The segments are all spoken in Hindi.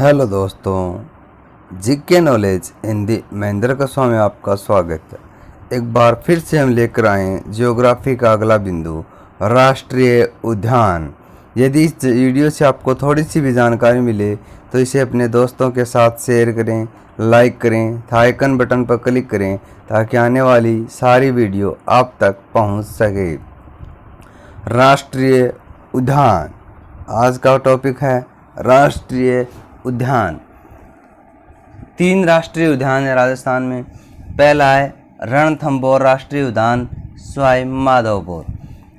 हेलो दोस्तों, जीके नॉलेज हिंदी महेंद्र का स्वामी आपका स्वागत है। एक बार फिर से हम लेकर आए हैं ज्योग्राफी का अगला बिंदु, राष्ट्रीय उद्यान। यदि इस वीडियो से आपको थोड़ी सी भी जानकारी मिले तो इसे अपने दोस्तों के साथ शेयर करें, लाइक करें, आइकन बटन पर क्लिक करें ताकि आने वाली सारी वीडियो आप तक पहुंच सके। राष्ट्रीय उद्यान आज का टॉपिक है। राष्ट्रीय उद्यान, 3 राष्ट्रीय उद्यान है राजस्थान में। पहला है रणथंभौर राष्ट्रीय उद्यान, सवाई माधोपुर।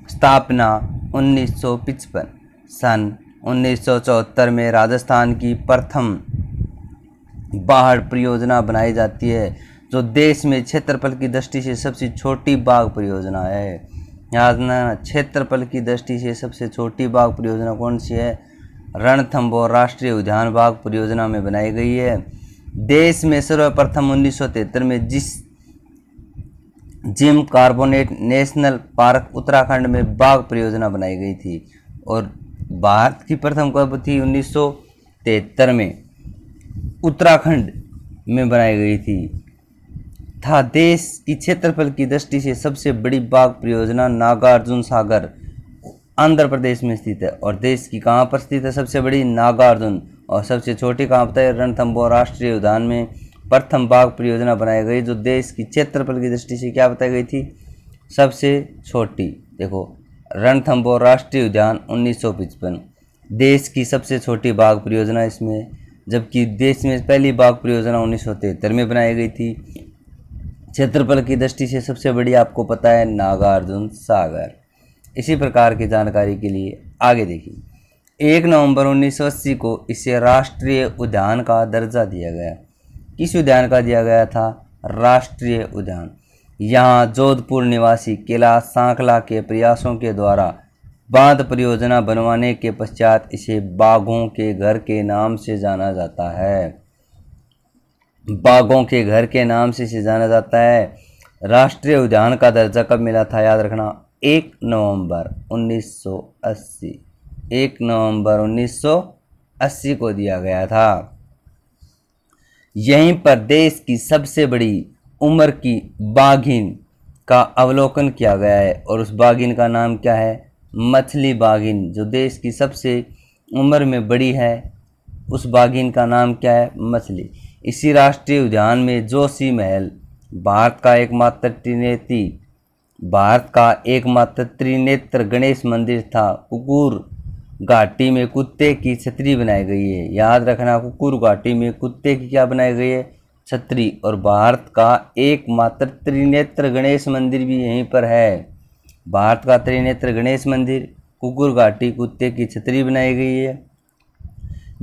स्थापना 1955। सन 1974 में राजस्थान की प्रथम बाढ़ परियोजना बनाई जाती है, जो देश में क्षेत्रफल की दृष्टि से सबसे छोटी बाघ परियोजना है। याद रखना, क्षेत्रफल की दृष्टि से सबसे छोटी बाघ परियोजना कौन सी है? रणथंभौर राष्ट्रीय उद्यान बाघ परियोजना में बनाई गई है। देश में सर्वप्रथम 1973 में gym carbonate national park Uttarakhand में बाघ परियोजना बनाई गई थी, और भारत की प्रथम कब थी? 1973 में उत्तराखंड में बनाई गई थी। देश की क्षेत्रफल की दृष्टि से सबसे बड़ी बाघ परियोजना नागार्जुन सागर आंध्र प्रदेश में स्थित है। और देश की कहाँ पर स्थित है सबसे बड़ी? नागार्जुन। और सबसे छोटी कहाँ पर है? रणथंभौर राष्ट्रीय उद्यान में प्रथम बाघ परियोजना बनाई गई, जो देश की क्षेत्रफल की दृष्टि से क्या बताई गई थी? सबसे छोटी। देखो, रणथंभौर राष्ट्रीय उद्यान 1955 देश की सबसे छोटी बाघ परियोजना इसमें, जबकि देश में पहली बाघ परियोजना 1973 में बनाई गई थी। क्षेत्रफल की दृष्टि से सबसे बड़ी आपको पता है नागार्जुन सागर। इसी प्रकार की जानकारी के लिए आगे देखिए। 1 नवंबर 1980 को इसे राष्ट्रीय उद्यान का दर्जा दिया गया। किस उद्यान का दिया गया था? राष्ट्रीय उद्यान। यहाँ जोधपुर निवासी कैलाश सांकला के प्रयासों के द्वारा बांध परियोजना बनवाने के पश्चात इसे बाघों के घर के नाम से जाना जाता है। बाघों के घर के नाम से इसे जाना जाता है। राष्ट्रीय उद्यान का दर्जा कब मिला था? याद रखना, 1 नवंबर 1980। 1 नवंबर 1980 को दिया गया था। यहीं पर देश की सबसे बड़ी उम्र की बाघिन का अवलोकन किया गया है, और उस बाघिन का नाम क्या है? मछली बाघिन। जो देश की सबसे उम्र में बड़ी है, उस बाघिन का नाम क्या है? मछली। इसी राष्ट्रीय उद्यान में जोशी महल भारत का एकमात्र त्रिनेत्र गणेश मंदिर था। कुकुर घाटी में कुत्ते की छतरी बनाई गई है। याद रखना, कुकुर घाटी में कुत्ते की क्या बनाई गई है? छतरी। और भारत का एकमात्र त्रिनेत्र गणेश मंदिर भी यहीं पर है। भारत का त्रिनेत्र गणेश मंदिर, कुकुर घाटी, कुत्ते की छतरी बनाई गई है।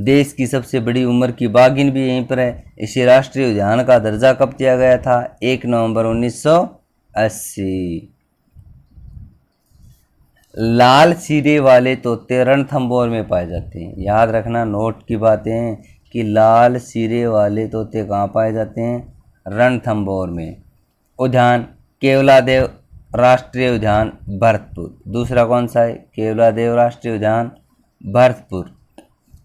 देश की सबसे बड़ी उम्र की बाघिन भी यहीं पर है। इसे राष्ट्रीय उद्यान का दर्जा कब दिया गया था? 1 नवंबर 1980। लाल सिरे वाले तोते रणथंभौर में पाए जाते हैं। याद रखना, नोट की बातें हैं कि लाल सिरे वाले तोते कहाँ पाए जाते हैं? रणथंभौर में। उद्यान केवलादेव राष्ट्रीय उद्यान भरतपुर। दूसरा कौन सा है? केवलादेव राष्ट्रीय उद्यान भरतपुर।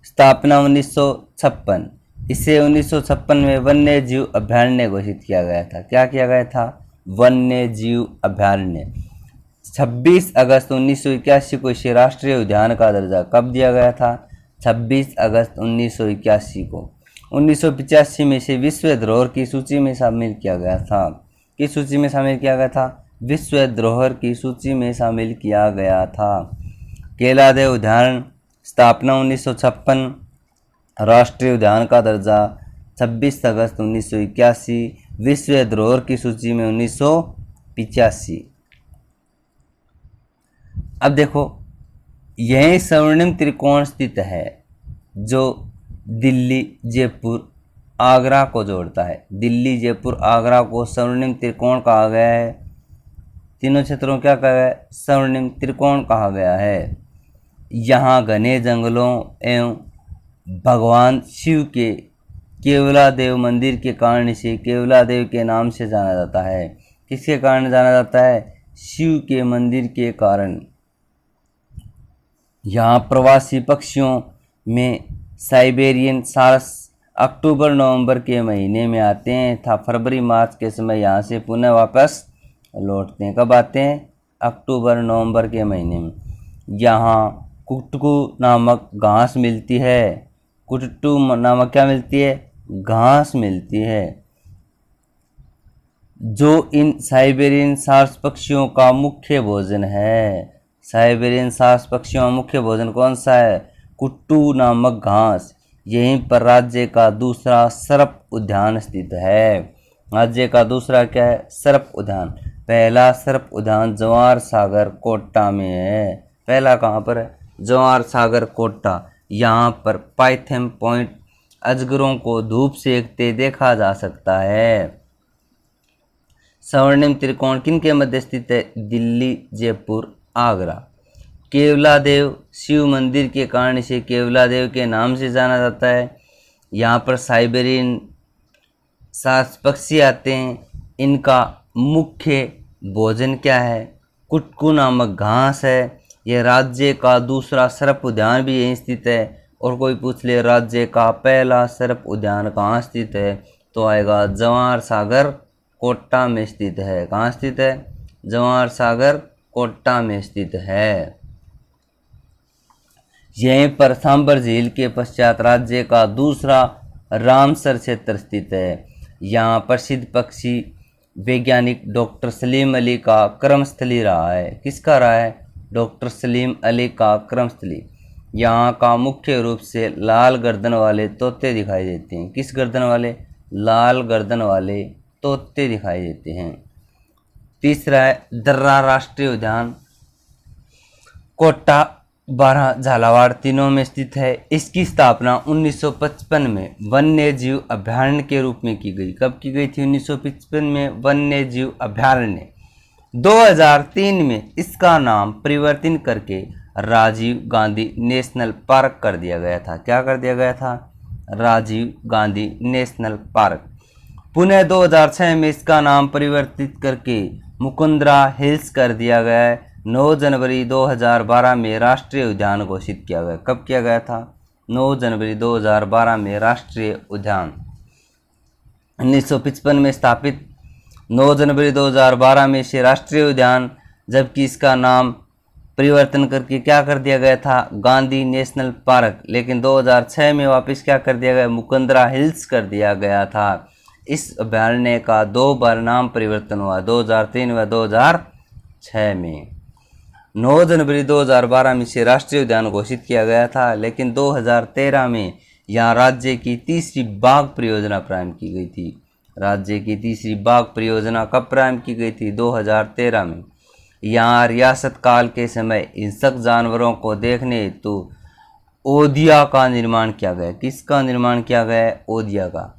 स्थापना 1956। इसे 1956 में वन्य जीव अभयारण्य घोषित किया गया था। क्या किया गया था? वन्य जीव अभयारण्य। 26 अगस्त 1981 को इसे राष्ट्रीय उद्यान का दर्जा कब दिया गया था? 26 अगस्त 1981 को। 1985 में इसे विश्व धरोहर की सूची में शामिल किया गया था। किस सूची में शामिल किया गया था? विश्व धरोहर की सूची में शामिल किया गया था। केवलादेव उद्यान स्थापना 1956, राष्ट्रीय उद्यान का दर्जा 26 अगस्त 1981, विश्व धरोहर की सूची में 1985। अब देखो, यही स्वर्णिम त्रिकोण स्थित है जो दिल्ली, जयपुर, आगरा को जोड़ता है। दिल्ली, जयपुर, आगरा को स्वर्णिम त्रिकोण कहा गया है। तीनों क्षेत्रों क्या कहा गया है? स्वर्णिम त्रिकोण कहा गया है। यहाँ घने जंगलों एवं भगवान शिव के केवलादेव मंदिर के कारण इसे केवलादेव के नाम से जाना जाता है। किसके कारण जाना जाता है? शिव के मंदिर के कारण। यहाँ प्रवासी पक्षियों में साइबेरियन सार्स अक्टूबर नवंबर के महीने में आते हैं तथा फरवरी मार्च के समय यहाँ से पुनः वापस लौटते हैं। कब आते हैं? अक्टूबर नवंबर के महीने में। यहाँ कुटकू नामक घास मिलती है। कुटू नामक क्या मिलती है? घास मिलती है, जो इन साइबेरियन सार्स पक्षियों का मुख्य भोजन है। साइबेरियन सार्स पक्षियों का मुख्य भोजन कौन सा है? कुट्टू नामक घास। यहीं पर राज्य का दूसरा सर्प उद्यान स्थित है। राज्य का दूसरा क्या है? सर्प उद्यान। पहला सर्प उद्यान जवाहर सागर कोटा में है। पहला कहाँ पर है? जवाहर सागर कोटा। यहाँ पर पाइथन पॉइंट अजगरों को धूप सेकते देखा जा सकता है। स्वर्णिम त्रिकोण किनके मध्य स्थित है? दिल्ली, जयपुर, आगरा। केवलादेव शिव मंदिर के कारण इसे केवलादेव के नाम से जाना जाता है। यहाँ पर साइबेरियन सार्स पक्षी आते हैं। इनका मुख्य भोजन क्या है? कुटकू नामक घास है। यह राज्य का दूसरा सर्प उद्यान भी यहीं स्थित है। और कोई पूछ ले राज्य का पहला सर्प उद्यान कहाँ स्थित है, तो आएगा जवाहर सागर कोटा में स्थित है। कहाँ स्थित है? जवाहर सागर कोटा में स्थित है। यहीं पर सांबर झील के पश्चात राज्य का दूसरा रामसर क्षेत्र स्थित है। यहाँ प्रसिद्ध पक्षी वैज्ञानिक डॉक्टर सलीम अली का कर्मस्थली रहा है। किसका रहा है? डॉक्टर सलीम अली का कर्मस्थली। यहाँ का मुख्य रूप से लाल गर्दन वाले तोते दिखाई देते हैं। किस गर्दन वाले? लाल गर्दन वाले तोते दिखाई देते हैं। तीसरा है दर्रा राष्ट्रीय उद्यान। कोटा, बारह, झालावाड़ तीनों में स्थित है। इसकी स्थापना 1955 में वन्य जीव अभयारण्य के रूप में की गई। कब की गई थी? 1955 में वन्य जीव अभयारण्य। 2003 में इसका नाम परिवर्तन करके राजीव गांधी नेशनल पार्क कर दिया गया था। क्या कर दिया गया था? Rajiv Gandhi national park. पुनः 2006 में इसका नाम परिवर्तित करके मुकुंदरा हिल्स कर दिया गया है। 9 जनवरी 2012 में राष्ट्रीय उद्यान घोषित किया गया। कब किया गया था? 9 जनवरी 2012 में राष्ट्रीय उद्यान। 1955 में स्थापित 9 जनवरी 2012 में इसे राष्ट्रीय उद्यान, जबकि इसका नाम परिवर्तन करके क्या कर दिया गया था? Gandhi national park. लेकिन 2006 में वापस क्या कर दिया गया? मुकुंदरा हिल्स कर दिया गया था। इस अभयारण्य का 2 बार नाम परिवर्तन हुआ, 2003 व 2006 में। 9 जनवरी 2012 में इसे राष्ट्रीय उद्यान घोषित किया गया था। लेकिन 2013 में यहाँ राज्य की तीसरी बाघ परियोजना प्रारंभ की गई थी। राज्य की तीसरी बाघ परियोजना कब प्रारंभ की गई थी? 2013 में। यहाँ रियासत काल के समय हिंसक जानवरों को देखने हेतु ओदिया का निर्माण किया गया। किसका निर्माण किया गया है? ओदिया का।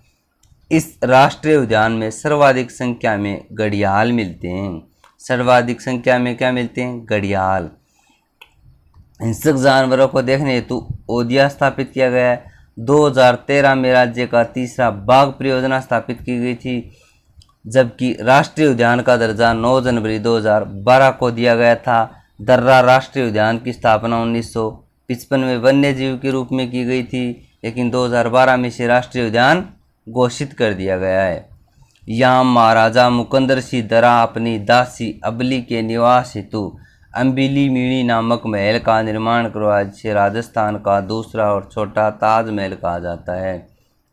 इस राष्ट्रीय उद्यान में सर्वाधिक संख्या में घड़ियाल मिलते हैं। सर्वाधिक संख्या में क्या मिलते हैं? घड़ियाल। हिंसक जानवरों को देखने हेतु ओदिया स्थापित किया गया है। 2013 में राज्य का तीसरा बाघ परियोजना स्थापित की गई थी, जबकि राष्ट्रीय उद्यान का दर्जा 9 जनवरी 2012 को दिया गया था। दर्रा राष्ट्रीय उद्यान की स्थापना 1955 में वन्य जीव के रूप में की गई थी, लेकिन 2012 में इसे राष्ट्रीय उद्यान घोषित कर दिया गया है। यहाँ महाराजा मुकंदर सिंह दरा अपनी दासी अबली के निवास हेतु अम्बिली मीणी नामक महल का निर्माण करवाया, जिसे राजस्थान का दूसरा और छोटा ताजमहल कहा जाता है।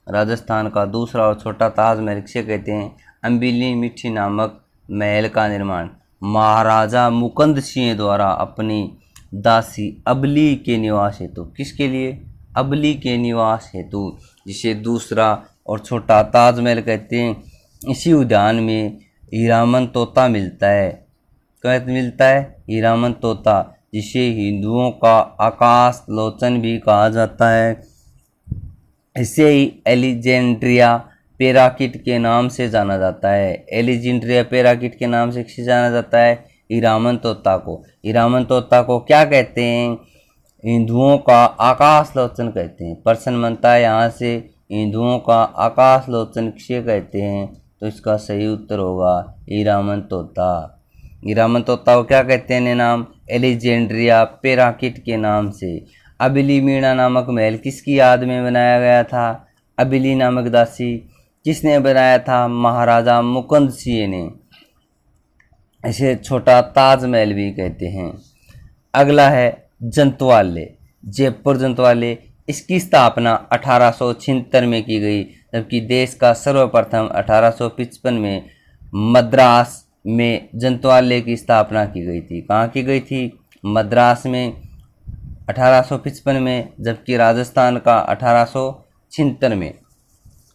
राजस्थान का दूसरा और छोटा ताजमहल किसे कहते हैं? अम्बिली मीठी नामक महल का निर्माण महाराजा मुकंद सिंह द्वारा अपनी दासी अबली के निवास हेतु। किसके लिए? अबली के निवास हेतु, जिसे दूसरा और छोटा ताजमहल कहते हैं। इसी उद्यान में हीरामन तोता मिलता है। क्या मिलता है? हीरामन तोता, जिसे हिंदुओं का आकाश लोचन भी कहा जाता है। इसे ही एलेक्जेंड्रिया पैराकिट के नाम से जाना जाता है। एलेक्जेंड्रिया पैराकिट के नाम से किसे जाना जाता है? हीरामन तोता को। हीरामन तोता को क्या कहते हैं? हिंदुओं का आकाश लोचन कहते हैं। प्रश्न बनता है यहाँ से, हिंदुओं का आकाश लोचन किसे कहते हैं? तो इसका सही उत्तर होगा हीरामन तोता। हीरामन तोता को क्या कहते हैं? नाम एलेक्जेंड्रिया पैराकिट के नाम से। अबिली मीणा नामक महल किसकी याद में बनाया गया था? अबिली नामक दासी किसने बनाया था? महाराजा मुकुंद सिंह ने। इसे छोटा ताजमहल भी कहते हैं। अगला है जंतवाले, जयपुर जंतवाले। इसकी स्थापना 1876 में की गई, जबकि देश का सर्वप्रथम 1855 में मद्रास में जंतवाले की स्थापना की गई थी। कहाँ की गई थी? मद्रास में 1855 में, जबकि राजस्थान का 1876 में।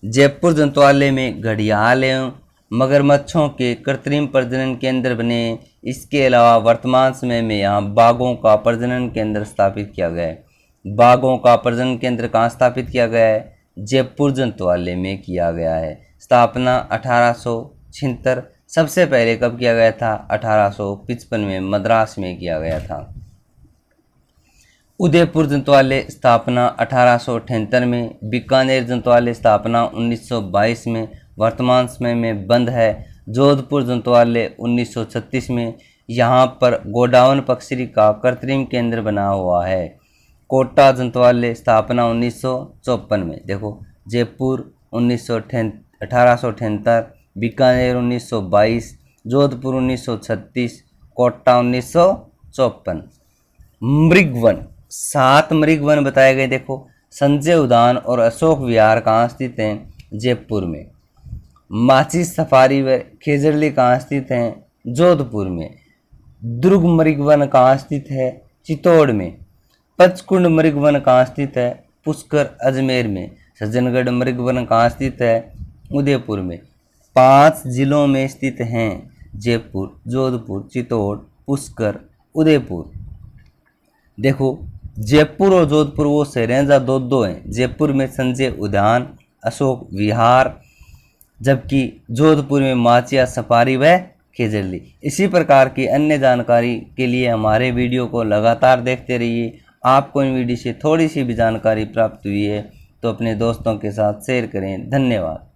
जयपुर जंतवाले में घड़ियाल एवं मगरमच्छों के कृत्रिम प्रजनन केंद्र बने। इसके अलावा वर्तमान समय में यहाँ बाघों का प्रजनन केंद्र स्थापित किया गया है। बाघों का प्रजनन केंद्र कहाँ स्थापित किया गया है? जयपुर जंतवाले में किया गया है। स्थापना 1876। सबसे पहले कब किया गया था? 1855 में मद्रास में किया गया था। उदयपुर जंतवाले स्थापना 1878 में। बीकानेर जंतवाले स्थापना 1922 में, वर्तमान समय में बंद है। जोधपुर जंतवाले 1936 में। यहाँ पर गोडाउन पक्षी का कृत्रिम केंद्र बना हुआ है। कोटा जंतवाले स्थापना 1954 में। देखो, जयपुर 1878, बीकानेर 1922, जोधपुर 1936, कोटा 1954। मृगवन, 7 मृगवन बताए गए। देखो, संजय उद्यान और अशोक विहार कहाँ स्थित हैं? जयपुर में। माचिस सफारी व खेजड़ली कहाँ स्थित हैं? जोधपुर में। दुर्ग मृगवन कहाँ स्थित है? चित्तौड़ में। पंचकुंड मृगवन कहाँ स्थित है? पुष्कर अजमेर में। सज्जनगढ़ मृगवन कहाँ स्थित है? उदयपुर में। 5 जिलों में स्थित हैं: जयपुर, जोधपुर, चित्तौड़, पुष्कर, उदयपुर। देखो, जयपुर और जोधपुर वो शहर हैं जहाँ दो हैं। जयपुर में संजय उद्यान, अशोक विहार, जबकि जोधपुर में माचिया सफारी व खेजड़ली। इसी प्रकार की अन्य जानकारी के लिए हमारे वीडियो को लगातार देखते रहिए। आपको इन वीडियो से थोड़ी सी भी जानकारी प्राप्त हुई है तो अपने दोस्तों के साथ शेयर करें। धन्यवाद।